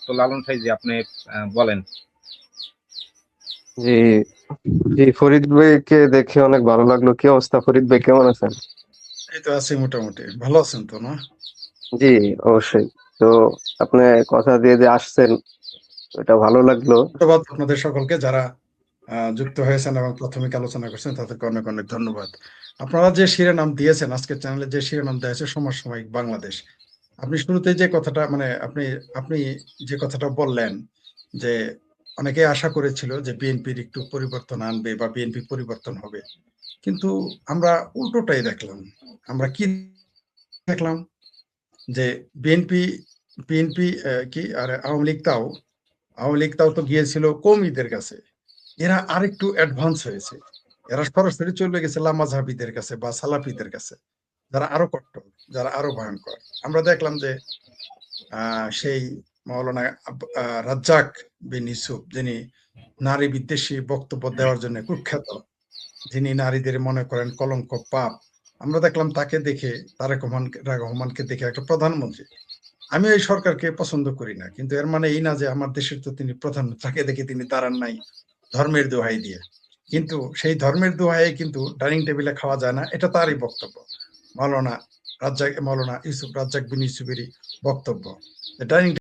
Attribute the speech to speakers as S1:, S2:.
S1: তো লালন ভাই জি আপনি বলেন।
S2: জি, জি, ফরিদ ভাইকে দেখে অনেক ভালো লাগলো। কি অবস্থা ফরিদ ভাই, কেমন আছেন?
S3: এই তো আছি মোটামুটি। ভালো আছেন তো না?
S2: জি, অবশ্যই। তো আপনি কথা দিয়ে যে আসছেন, এটা ভালো লাগলো।
S3: ধন্যবাদ আপনাদের সকলকে যারা যুক্ত হয়েছেন এবং প্রাথমিক আলোচনা করছেন তাদেরকে অনেক অনেক ধন্যবাদ। আপনারা যে শিরোনাম দিয়েছেন আজকের চ্যানেলে, যে শিরোনাম দেওয়া হয়েছে সমসাময়িক বাংলাদেশ, আপনি শুরুতে যে কথাটা মানে আপনি আপনি যে কথাটা বললেন যে অনেকে আশা করেছিল যে বিএনপির একটু পরিবর্তন আনবে বা বিএনপি পরিবর্তন হবে, কিন্তু আমরা উল্টোটাই দেখলাম। আমরা কি দেখলাম যে বিএনপি বিএনপি কি আর আওয়ামী লীগ তাও তো গিয়েছিল কৌমিদের কাছে। এরা আরেকটু অ্যাডভান্স হয়েছে। এরা সরাসরি চলে গেছে লামাযহাবীদের কাছে বা সালাফিদের কাছে, যারা আরো কট্টর, যারা আরো ভয়ঙ্কর। আমরা দেখলাম যে সেই মাওলানা রাজ্জাক বিন ইউসুফ, যিনি নারী বিদ্বেষী বক্তব্য দেওয়ার জন্য কুখ্যাত, যিনি নারীদের মনে করেন কলঙ্ক, পাপ, আমরা দেখলাম তাকে দেখে, তারেক রহমানকে দেখে একটা প্রধানমন্ত্রী। আমি এই সরকারকে পছন্দ করি না, কিন্তু এর মানে এই না যে আমার দেশের তো তিনি প্রধান, তাকে দেখে তিনি দাঁড়ান নাই ধর্মের দোহাই দিয়ে। কিন্তু সেই ধর্মের দোহাই কিন্তু ডাইনিং টেবিলে খাওয়া যায় না, এটা তারই বক্তব্য। মাওলানা মাওলানা ইউসুফ রাজ্জাক বিন ইউসুফেরই বক্তব্য। ডাইনিং